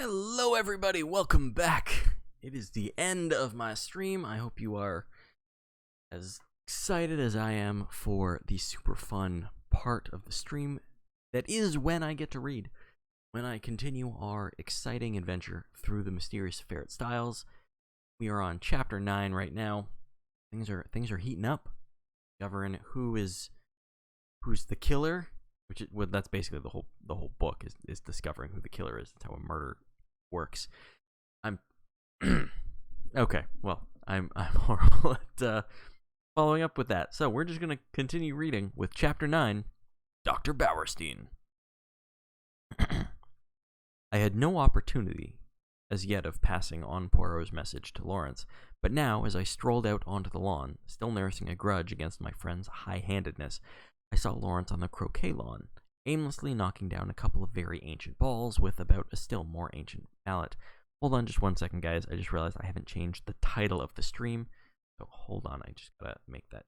Hello everybody, welcome back. It is the end of my stream. I hope you are as excited as I am for the super fun part of the stream that is when I get to read. When I continue our exciting adventure through the mysterious Ferret Styles. We are on chapter 9 right now. Things are heating up. Discovering who's the killer, that's basically the whole book is discovering who the killer is. That's how a murder works. I'm okay. Well, I'm horrible at following up with that. So we're just gonna continue reading with chapter 9, Dr. Bauerstein. I had no opportunity as yet of passing on Poirot's message to Lawrence, but now, as I strolled out onto the lawn, still nursing a grudge against my friend's high-handedness, I saw Lawrence on the croquet lawn, aimlessly knocking down a couple of very ancient balls with about a still more ancient mallet. Hold on just one second, guys. I just realized I haven't changed the title of the stream, so hold on. I just gotta make that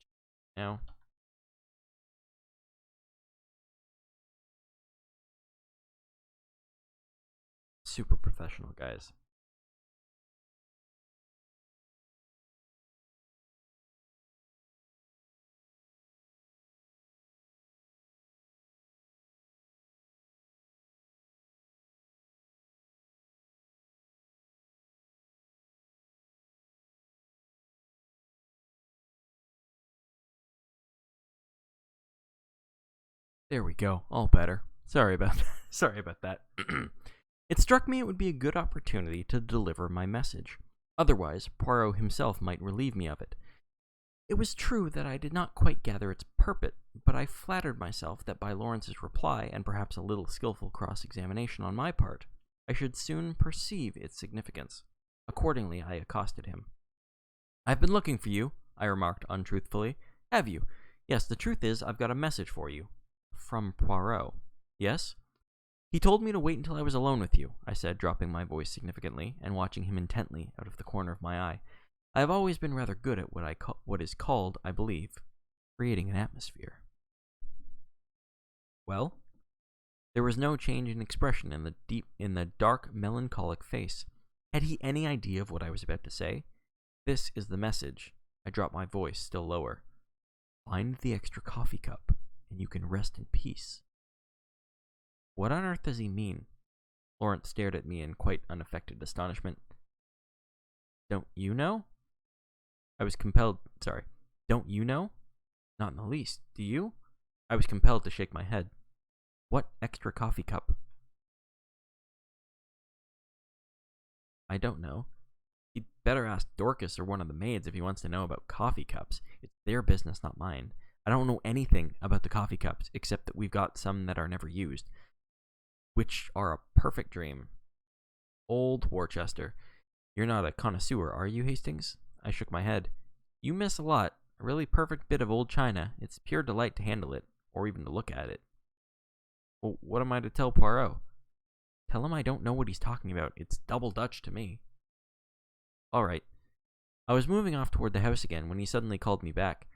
now. Super professional, guys. There we go. All better. Sorry about that. It struck me it would be a good opportunity to deliver my message. Otherwise, Poirot himself might relieve me of it. It was true that I did not quite gather its purport, but I flattered myself that by Lawrence's reply, and perhaps a little skillful cross-examination on my part, I should soon perceive its significance. Accordingly, I accosted him. "I've been looking for you," I remarked untruthfully. "Have you? Yes, the truth is, I've got a message for you." "From Poirot." "Yes?" "He told me to wait until I was alone with you," I said, dropping my voice significantly, and watching him intently out of the corner of my eye. I have always been rather good at what is called, I believe, creating an atmosphere. "Well?" There was no change in expression in the dark, melancholic face. Had he any idea of what I was about to say? "This is the message." I dropped my voice still lower. "Find the extra coffee cup, and you can rest in peace." What on earth does he mean? Lawrence stared at me in quite unaffected astonishment. Don't you know? Don't you know? Not in the least. Do you? I was compelled to shake my head. What extra coffee cup? I don't know. You'd better ask Dorcas or one of the maids if he wants to know about coffee cups. It's their business, not mine. I don't know anything about the coffee cups, except that we've got some that are never used, which are a perfect dream. Old Worcester. You're not a connoisseur, are you, Hastings? I shook my head. You miss a lot. A really perfect bit of old china. It's pure delight to handle it, or even to look at it. Well, what am I to tell Poirot? Tell him I don't know what he's talking about. It's double Dutch to me. All right. I was moving off toward the house again when he suddenly called me back.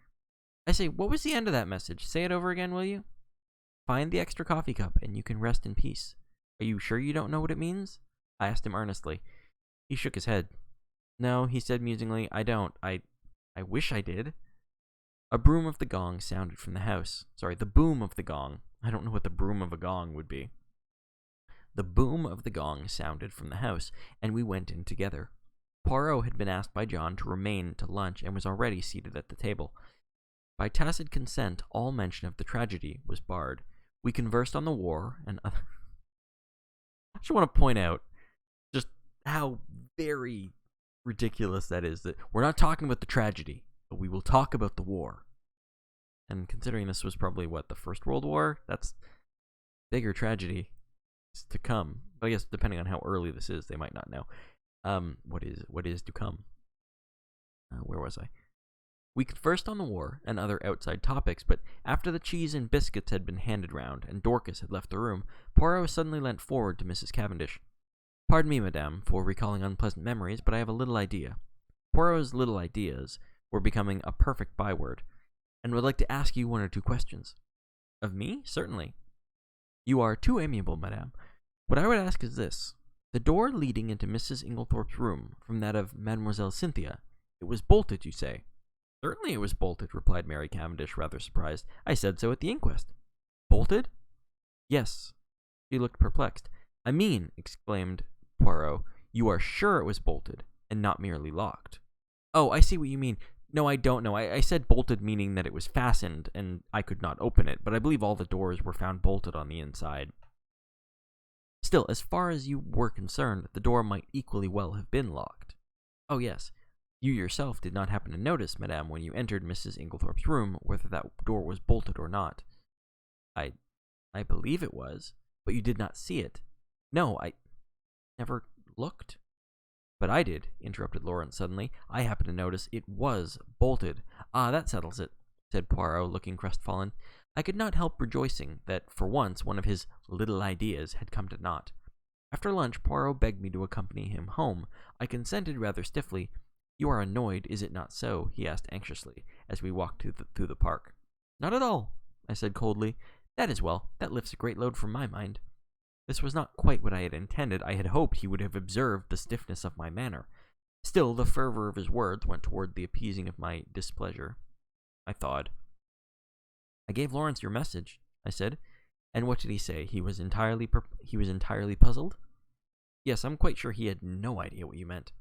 I say, what was the end of that message? Say it over again, will you? Find the extra coffee cup, and you can rest in peace. Are you sure you don't know what it means? I asked him earnestly. He shook his head. No, he said musingly, I don't. I wish I did. A broom of the gong sounded from the house. The boom of the gong. I don't know what the broom of a gong would be. The boom of the gong sounded from the house, and we went in together. Poirot had been asked by John to remain to lunch and was already seated at the table. By tacit consent, all mention of the tragedy was barred. We conversed on the war and other... I just want to point out just how very ridiculous that is. That we're not talking about the tragedy, but we will talk about the war. And considering this was probably, the First World War? That's bigger tragedy to come. But I guess depending on how early this is, they might not know. What is to come? Where was I? We conversed on the war and other outside topics, but after the cheese and biscuits had been handed round and Dorcas had left the room, Poirot suddenly leant forward to Mrs. Cavendish. Pardon me, madame, for recalling unpleasant memories, but I have a little idea. Poirot's little ideas were becoming a perfect byword, and would like to ask you one or two questions. Of me? Certainly. You are too amiable, madame. What I would ask is this. The door leading into Mrs. Inglethorpe's room from that of Mademoiselle Cynthia. It was bolted, you say? Certainly it was bolted, replied Mary Cavendish, rather surprised. I said so at the inquest. Bolted? Yes. She looked perplexed. I mean, exclaimed Poirot, you are sure it was bolted, and not merely locked. Oh, I see what you mean. No, I don't know. I said bolted meaning that it was fastened, and I could not open it, but I believe all the doors were found bolted on the inside. Still, as far as you were concerned, the door might equally well have been locked. Oh, yes. You yourself did not happen to notice, madame, when you entered Mrs. Inglethorpe's room, whether that door was bolted or not. I believe it was, but you did not see it. No, I never looked. But I did, interrupted Lawrence suddenly. I happened to notice it was bolted. Ah, that settles it, said Poirot, looking crestfallen. I could not help rejoicing that, for once, one of his little ideas had come to naught. After lunch, Poirot begged me to accompany him home. I consented rather stiffly. You are annoyed, is it not so? He asked anxiously, as we walked through the park. Not at all, I said coldly. That is well. That lifts a great load from my mind. This was not quite what I had intended. I had hoped he would have observed the stiffness of my manner. Still, the fervor of his words went toward the appeasing of my displeasure. I thawed. I gave Lawrence your message, I said. And what did he say? He was entirely puzzled? Yes, I'm quite sure he had no idea what you meant.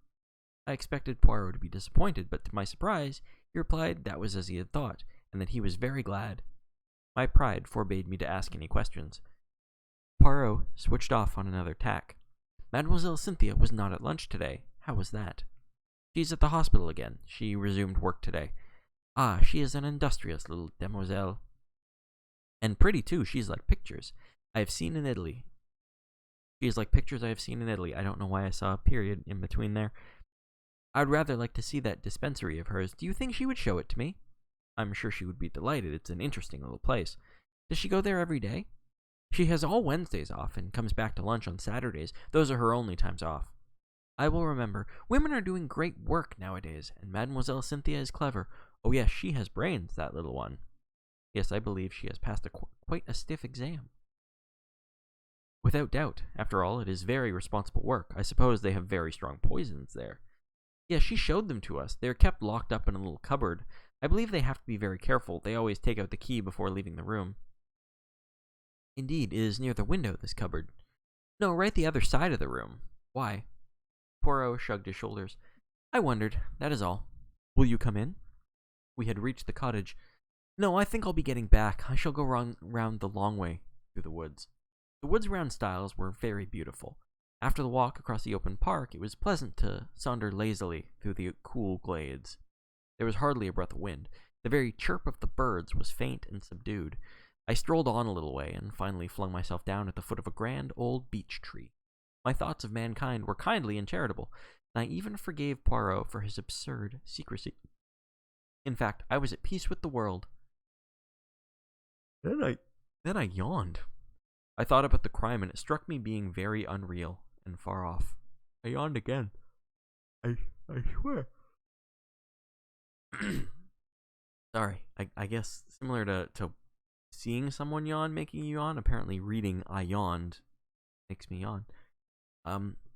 I expected Poirot to be disappointed, but to my surprise, he replied that was as he had thought, and that he was very glad. My pride forbade me to ask any questions. Poirot switched off on another tack. Mademoiselle Cynthia was not at lunch today. How was that? She's at the hospital again. She resumed work today. Ah, she is an industrious little demoiselle. And pretty, too. She's like pictures I have seen in Italy. She is like pictures I have seen in Italy. I don't know why I saw a period in between there. I'd rather like to see that dispensary of hers. Do you think she would show it to me? I'm sure she would be delighted. It's an interesting little place. Does she go there every day? She has all Wednesdays off and comes back to lunch on Saturdays. Those are her only times off. I will remember. Women are doing great work nowadays, and Mademoiselle Cynthia is clever. Oh yes, she has brains, that little one. Yes, I believe she has passed quite a stiff exam. Without doubt. After all, it is very responsible work. I suppose they have very strong poisons there. Yes, she showed them to us. They are kept locked up in a little cupboard. I believe they have to be very careful. They always take out the key before leaving the room. Indeed, it is near the window, this cupboard. No, right the other side of the room. Why? Poirot shrugged his shoulders. I wondered, that is all. Will you come in? We had reached the cottage. No, I think I'll be getting back. I shall go round the long way through the woods. The woods around Styles were very beautiful. After the walk across the open park, it was pleasant to saunter lazily through the cool glades. There was hardly a breath of wind. The very chirp of the birds was faint and subdued. I strolled on a little way and finally flung myself down at the foot of a grand old beech tree. My thoughts of mankind were kindly and charitable, and I even forgave Poirot for his absurd secrecy. In fact, I was at peace with the world. Then I yawned. I thought about the crime, and it struck me being very unreal and far off. I yawned again. I swear. Sorry, I guess similar to seeing someone yawn making you yawn, apparently reading I yawned makes me yawn.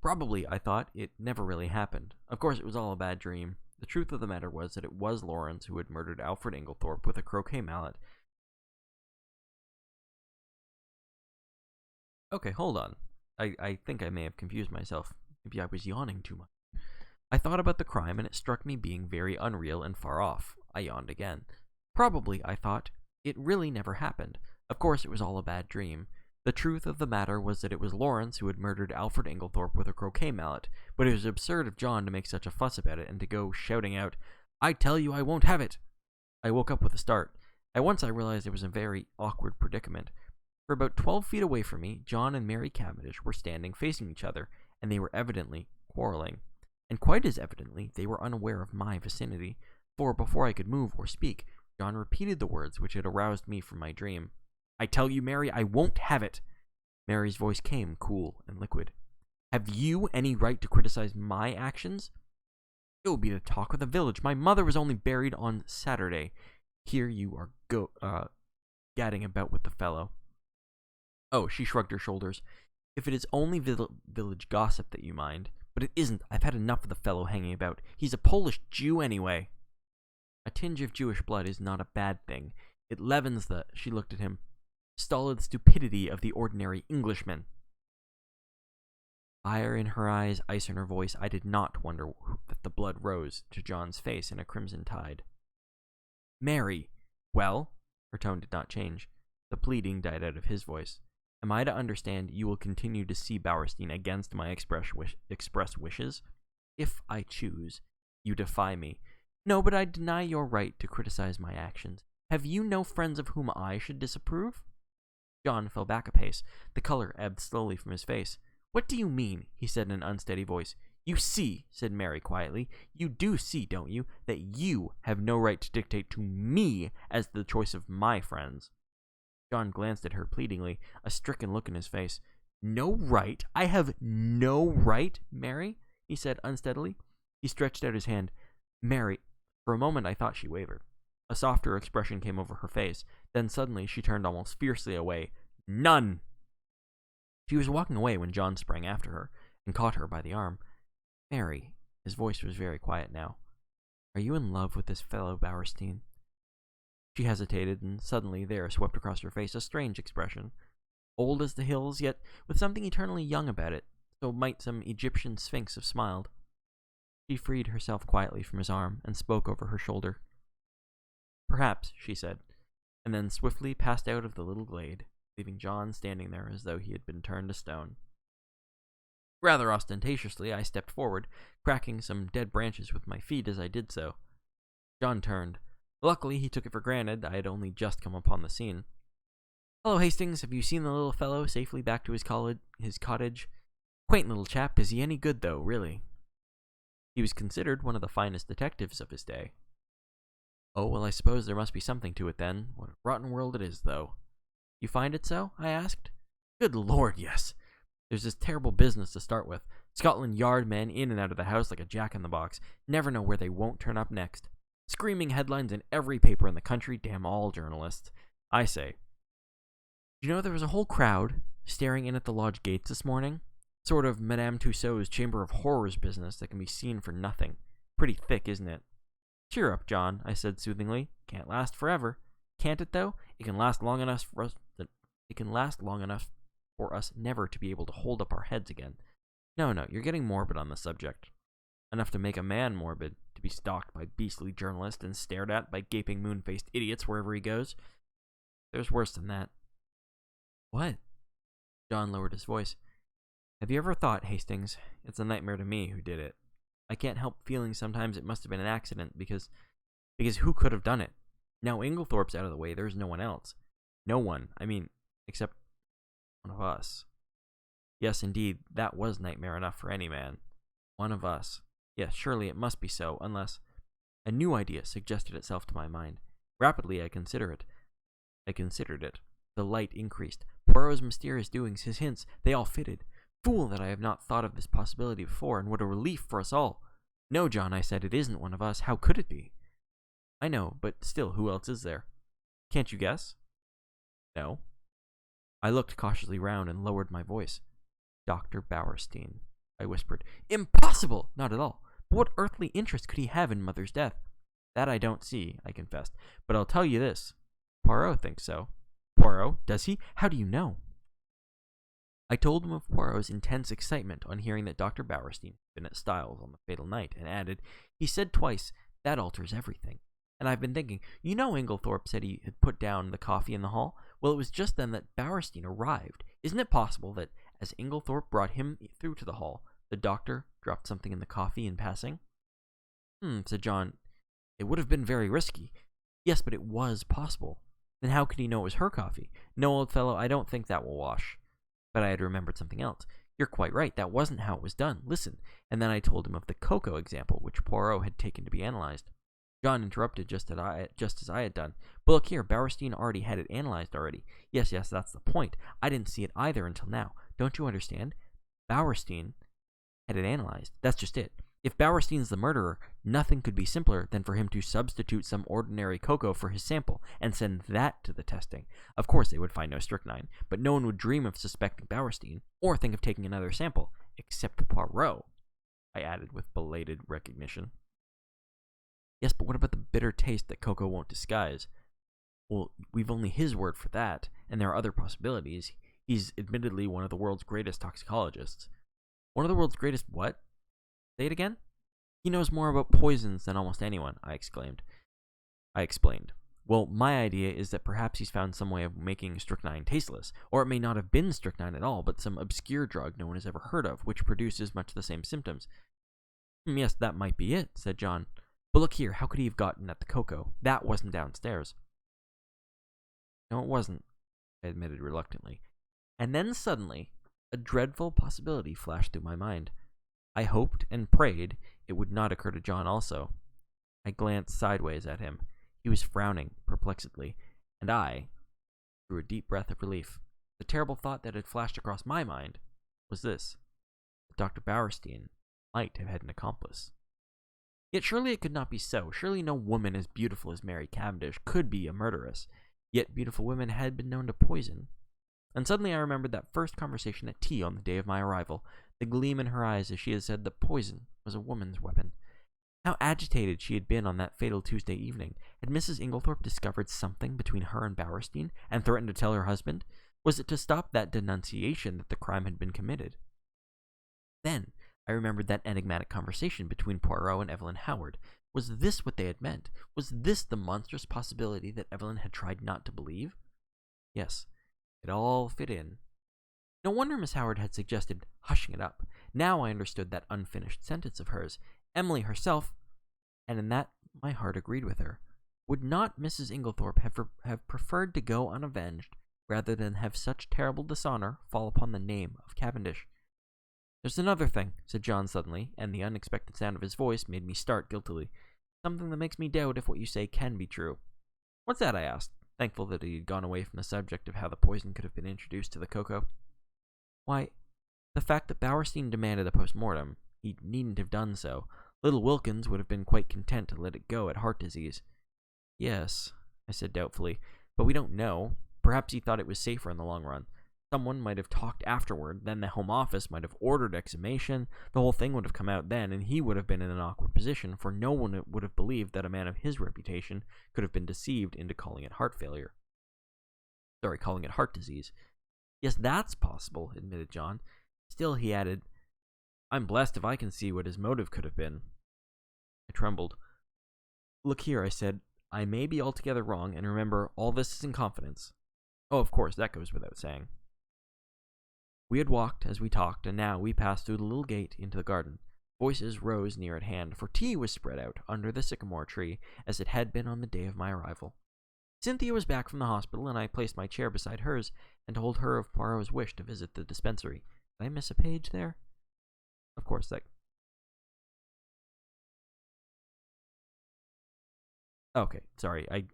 Probably, I thought, it never really happened. Of course, it was all a bad dream. The truth of the matter was that it was Lawrence who had murdered Alfred Inglethorpe with a croquet mallet. Okay, hold on. I think I may have confused myself. Maybe I was yawning too much. I thought about the crime, and it struck me being very unreal and far off. I yawned again. Probably, I thought, it really never happened. Of course, it was all a bad dream. The truth of the matter was that it was Lawrence who had murdered Alfred Inglethorpe with a croquet mallet, but it was absurd of John to make such a fuss about it and to go shouting out, I tell you I won't have it! I woke up with a start. At once I realized it was a very awkward predicament. For about 12 feet away from me, John and Mary Cavendish were standing facing each other, and they were evidently quarreling. And quite as evidently, they were unaware of my vicinity, for before I could move or speak, John repeated the words which had aroused me from my dream. I tell you, Mary, I won't have it. Mary's voice came cool and liquid. Have you any right to criticize my actions? It will be the talk of the village. My mother was only buried on Saturday. Here you are gadding about with the fellow. Oh, she shrugged her shoulders. If it is only village gossip that you mind, but it isn't. I've had enough of the fellow hanging about. He's a Polish Jew anyway. A tinge of Jewish blood is not a bad thing. It leavens the, she looked at him, stolid stupidity of the ordinary Englishman. Fire in her eyes, ice in her voice, I did not wonder that the blood rose to John's face in a crimson tide. Mary, well? Her tone did not change. The pleading died out of his voice. Am I to understand you will continue to see Bowerstein against my express wishes? If I choose, you defy me. No, but I deny your right to criticize my actions. Have you no friends of whom I should disapprove? John fell back a pace. The color ebbed slowly from his face. What do you mean? He said in an unsteady voice. You see, said Mary quietly, you do see, don't you, that you have no right to dictate to me as to the choice of my friends. John glanced at her pleadingly, a stricken look in his face. No right? I have no right, Mary? He said unsteadily. He stretched out his hand. Mary, for a moment I thought she wavered. A softer expression came over her face. Then suddenly she turned almost fiercely away. None! She was walking away when John sprang after her and caught her by the arm. Mary, his voice was very quiet now. Are you in love with this fellow Bowerstein? She hesitated, and suddenly there swept across her face a strange expression. Old as the hills, yet with something eternally young about it, so might some Egyptian sphinx have smiled. She freed herself quietly from his arm and spoke over her shoulder. Perhaps, she said, and then swiftly passed out of the little glade, leaving John standing there as though he had been turned to stone. Rather ostentatiously, I stepped forward, cracking some dead branches with my feet as I did so. John turned. Luckily, he took it for granted I had only just come upon the scene. Hello, Hastings. Have you seen the little fellow safely back to his cottage? Quaint little chap. Is he any good, though, really? He was considered one of the finest detectives of his day. Oh, well, I suppose there must be something to it, then. What a rotten world it is, though. You find it so? I asked. Good Lord, yes. There's this terrible business to start with. Scotland Yard men in and out of the house like a jack-in-the-box. Never know where they won't turn up next. Screaming headlines in every paper in the country. Damn all journalists. I say. You know, there was a whole crowd staring in at the lodge gates this morning. Sort of Madame Tussauds Chamber of Horrors business that can be seen for nothing. Pretty thick, isn't it? Cheer up, John, I said soothingly. Can't last forever. Can't it, though? It can last long enough for us never to be able to hold up our heads again. No, you're getting morbid on the subject. Enough to make a man morbid, to be stalked by beastly journalists and stared at by gaping moon-faced idiots wherever he goes. There's worse than that. What? John lowered his voice. Have you ever thought, Hastings, it's a nightmare to me who did it. I can't help feeling sometimes it must have been an accident, because who could have done it? Now Inglethorpe's out of the way, there's no one else. No one, except one of us. Yes, indeed, that was nightmare enough for any man. One of us. Yes, surely it must be so, unless... A new idea suggested itself to my mind. Rapidly I considered it. The light increased. Poirot's mysterious doings, his hints, they all fitted. Fool that I have not thought of this possibility before, and what a relief for us all. No, John, I said, it isn't one of us. How could it be? I know, but still, who else is there? Can't you guess? No. I looked cautiously round and lowered my voice. Dr. Bowerstein, I whispered. Impossible! Not at all. But what earthly interest could he have in Mother's death? That I don't see, I confessed. But I'll tell you this. Poirot thinks so. Poirot? Does he? How do you know? I told him of Poirot's intense excitement on hearing that Dr. Bowerstein had been at Styles on the fatal night, and added, he said twice, that alters everything. And I've been thinking, you know Inglethorpe said he had put down the coffee in the hall? Well, it was just then that Bowerstein arrived. Isn't it possible that, as Inglethorpe brought him through to the hall, the doctor dropped something in the coffee in passing? Said John. It would have been very risky. Yes, but it was possible. Then how could he know it was her coffee? No, old fellow, I don't think that will wash. But I had remembered something else. You're quite right, that wasn't how it was done. Listen. And then I told him of the cocoa example, which Poirot had taken to be analyzed. John interrupted just as I had done. But look here, Bowerstein already had it analyzed already. Yes, that's the point. I didn't see it either until now. Don't you understand? Bowerstein had it analyzed. That's just it. If Bauerstein's the murderer, nothing could be simpler than for him to substitute some ordinary cocoa for his sample and send that to the testing. Of course, they would find no strychnine, but no one would dream of suspecting Bauerstein or think of taking another sample, except Poirot, I added with belated recognition. Yes, but what about the bitter taste that cocoa won't disguise? Well, we've only his word for that, and there are other possibilities. He's admittedly one of the world's greatest toxicologists. One of the world's greatest what? Say it again? He knows more about poisons than almost anyone, I exclaimed. I explained. Well, my idea is that perhaps he's found some way of making strychnine tasteless, or it may not have been strychnine at all, but some obscure drug no one has ever heard of, which produces much the same symptoms. Yes, that might be it, said John. But look here, how could he have gotten at the cocoa? That wasn't downstairs. No, it wasn't, I admitted reluctantly. And then suddenly, a dreadful possibility flashed through my mind. I hoped and prayed it would not occur to John also. I glanced sideways at him. He was frowning perplexedly, and I drew a deep breath of relief. The terrible thought that had flashed across my mind was this: that Dr. Bauerstein might have had an accomplice. Yet surely it could not be so. Surely no woman as beautiful as Mary Cavendish could be a murderess. Yet beautiful women had been known to poison. And suddenly I remembered that first conversation at tea on the day of my arrival, the gleam in her eyes as she had said that poison was a woman's weapon. How agitated she had been on that fatal Tuesday evening. Had Mrs. Inglethorpe discovered something between her and Bauerstein, and threatened to tell her husband? Was it to stop that denunciation that the crime had been committed? Then I remembered that enigmatic conversation between Poirot and Evelyn Howard. Was this what they had meant? Was this the monstrous possibility that Evelyn had tried not to believe? Yes, it all fit in. No wonder Miss Howard had suggested hushing it up. Now I understood that unfinished sentence of hers. Emily herself, and in that my heart agreed with her. Would not Mrs. Inglethorpe have preferred to go unavenged rather than have such terrible dishonor fall upon the name of Cavendish? There's another thing, said John suddenly, and the unexpected sound of his voice made me start guiltily. Something that makes me doubt if what you say can be true. What's that? I asked, thankful that he had gone away from the subject of how the poison could have been introduced to the cocoa. Why, the fact that Bauerstein demanded a post-mortem. He needn't have done so. Little Wilkins would have been quite content to let it go at heart disease. Yes, I said doubtfully, but we don't know. Perhaps he thought it was safer in the long run. Someone might have talked afterward, then the Home Office might have ordered exhumation, the whole thing would have come out then, and he would have been in an awkward position, for no one would have believed that a man of his reputation could have been deceived into calling it heart disease. Yes, that's possible, admitted John. Still, he added, I'm blessed if I can see what his motive could have been. I trembled. Look here, I said, I may be altogether wrong, and remember, all this is in confidence. Oh, of course, that goes without saying. We had walked as we talked, and now we passed through the little gate into the garden. Voices rose near at hand, for tea was spread out under the sycamore tree, as it had been on the day of my arrival. Cynthia was back from the hospital, and I placed my chair beside hers, and told her of Poirot's wish to visit the dispensary. Did I miss a page there? Of course, that... Okay, sorry, I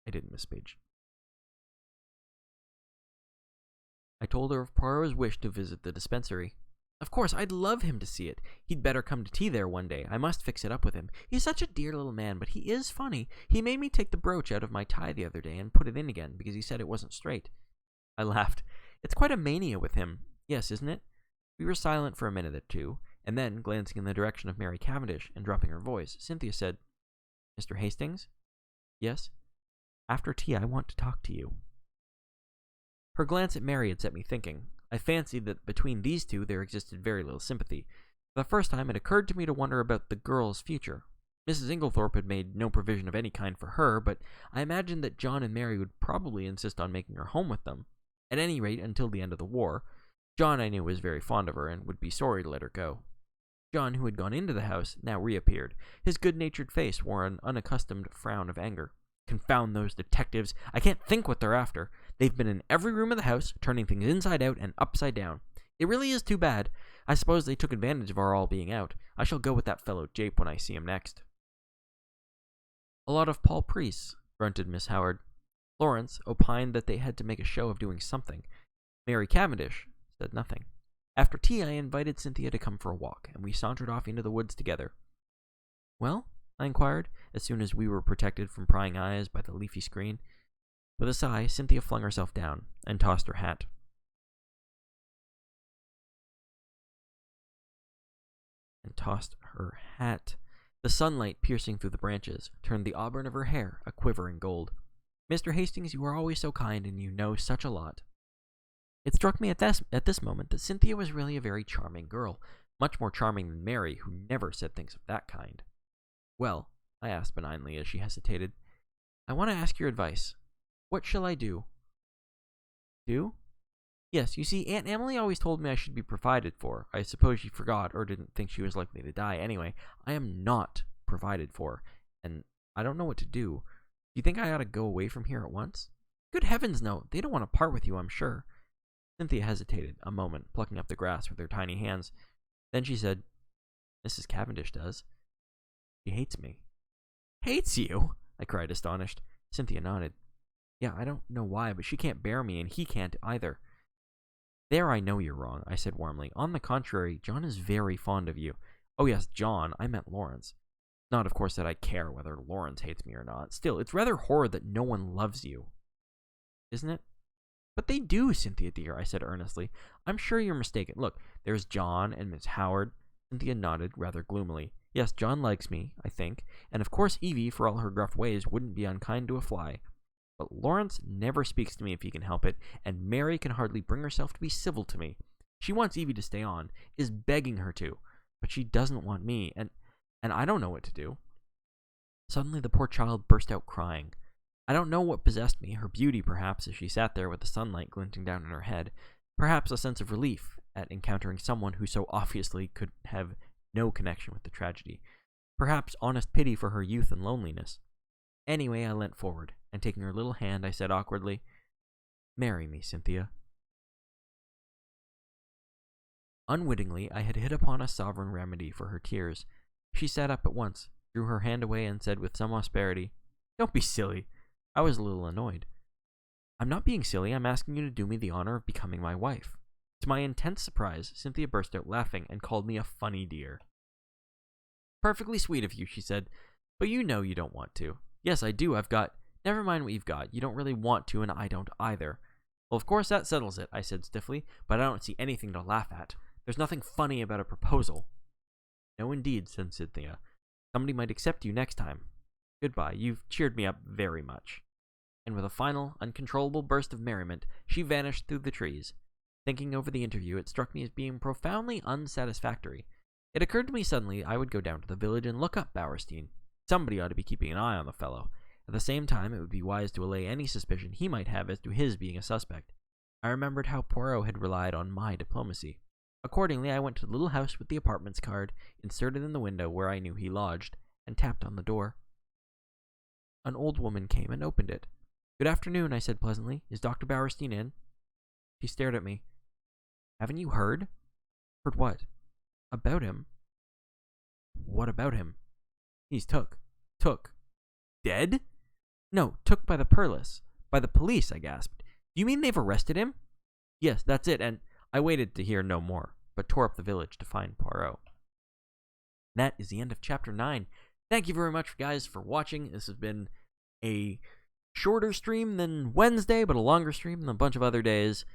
didn't miss a page. I told her of Poirot's wish to visit the dispensary. Of course, I'd love him to see it. He'd better come to tea there one day. I must fix it up with him. He's such a dear little man, but he is funny. He made me take the brooch out of my tie the other day and put it in again, because he said it wasn't straight. I laughed. It's quite a mania with him. Yes, isn't it? We were silent for a minute or two, and then, glancing in the direction of Mary Cavendish and dropping her voice, Cynthia said, Mr. Hastings? Yes? After tea, I want to talk to you. Her glance at Mary had set me thinking. I fancied that between these two there existed very little sympathy. For the first time it occurred to me to wonder about the girl's future. Mrs. Inglethorpe had made no provision of any kind for her, but I imagined that John and Mary would probably insist on making her home with them. At any rate, until the end of the war. John, I knew, was very fond of her, and would be sorry to let her go. John, who had gone into the house, now reappeared. His good-natured face wore an unaccustomed frown of anger. Confound those detectives. I can't think what they're after. They've been in every room of the house, turning things inside out and upside down. It really is too bad. I suppose they took advantage of our all being out. I shall go with that fellow Jape when I see him next. A lot of Paul priests, grunted Miss Howard. Florence opined that they had to make a show of doing something. Mary Cavendish said nothing. After tea, I invited Cynthia to come for a walk, and we sauntered off into the woods together. Well? I inquired, as soon as we were protected from prying eyes by the leafy screen. With a sigh, Cynthia flung herself down and tossed her hat. The sunlight, piercing through the branches, turned the auburn of her hair a quivering gold. Mr. Hastings, you are always so kind, and you know such a lot. It struck me at this moment that Cynthia was really a very charming girl, much more charming than Mary, who never said things of that kind. Well, I asked benignly as she hesitated, I want to ask your advice. What shall I do? Do? Yes, you see, Aunt Emily always told me I should be provided for. I suppose she forgot or didn't think she was likely to die. Anyway, I am not provided for, and I don't know what to do. Do you think I ought to go away from here at once? Good heavens, no. They don't want to part with you, I'm sure. Cynthia hesitated a moment, plucking up the grass with her tiny hands. Then she said, Mrs. Cavendish does. She hates me. Hates you? I cried, astonished. Cynthia nodded. Yeah, I don't know why, but she can't bear me, and he can't either. There I know you're wrong, I said warmly. On the contrary, John is very fond of you. Oh yes, John, I meant Lawrence. Not, of course, that I care whether Lawrence hates me or not. Still, it's rather horrid that no one loves you. Isn't it? But they do, Cynthia dear, I said earnestly. I'm sure you're mistaken. Look, there's John and Miss Howard. Cynthia nodded rather gloomily. Yes, John likes me, I think, and of course Evie, for all her gruff ways, wouldn't be unkind to a fly. But Lawrence never speaks to me if he can help it, and Mary can hardly bring herself to be civil to me. She wants Evie to stay on, is begging her to, but she doesn't want me, and I don't know what to do. Suddenly the poor child burst out crying. I don't know what possessed me, her beauty perhaps, as she sat there with the sunlight glinting down on her head, perhaps a sense of relief at encountering someone who so obviously could have no connection with the tragedy, perhaps honest pity for her youth and loneliness. Anyway, I leant forward, and taking her little hand, I said awkwardly, Marry me, Cynthia. Unwittingly, I had hit upon a sovereign remedy for her tears. She sat up at once, drew her hand away, and said with some asperity, Don't be silly. I was a little annoyed. I'm not being silly. I'm asking you to do me the honor of becoming my wife. To my intense surprise, Cynthia burst out laughing and called me a funny dear. Perfectly sweet of you, she said, but you know you don't want to. Yes, I do. Never mind what you've got. You don't really want to, and I don't either. Well, of course that settles it, I said stiffly, but I don't see anything to laugh at. There's nothing funny about a proposal. No, indeed, said Cynthia. Somebody might accept you next time. Goodbye. You've cheered me up very much. And with a final, uncontrollable burst of merriment, she vanished through the trees. Thinking over the interview, it struck me as being profoundly unsatisfactory. It occurred to me suddenly I would go down to the village and look up Bowerstein. Somebody ought to be keeping an eye on the fellow. At the same time, it would be wise to allay any suspicion he might have as to his being a suspect. I remembered how Poirot had relied on my diplomacy. Accordingly, I went to the little house with the apartments card, inserted in the window where I knew he lodged, and tapped on the door. An old woman came and opened it. Good afternoon, I said pleasantly. Is Dr. Bowerstein in? She stared at me. Haven't you heard? Heard what? About him. What about him? He's took. Took. Dead? No, took by the Purlis. By the police, I gasped. Do you mean they've arrested him? Yes, that's it, and I waited to hear no more, but tore up the village to find Poirot. That is the end of Chapter 9. Thank you very much, guys, for watching. This has been a shorter stream than Wednesday, but a longer stream than a bunch of other days.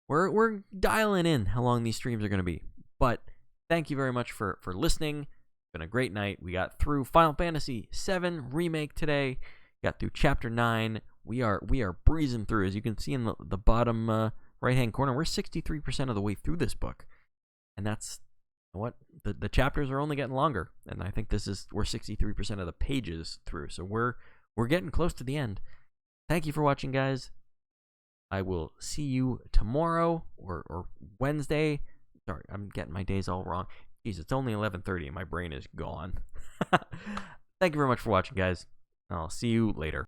We're dialing in how long these streams are going to be. But thank you very much for listening. It's been a great night. We got through Final Fantasy VII Remake today. Got through Chapter 9. We are breezing through. As you can see in the bottom right-hand corner, we're 63% of the way through this book. And that's what the chapters are only getting longer. And I think we're 63% of the pages through. So we're getting close to the end. Thank you for watching, guys. I will see you tomorrow or Wednesday. Sorry, I'm getting my days all wrong. Jeez, it's only 11:30 and my brain is gone. Thank you very much for watching, guys. I'll see you later.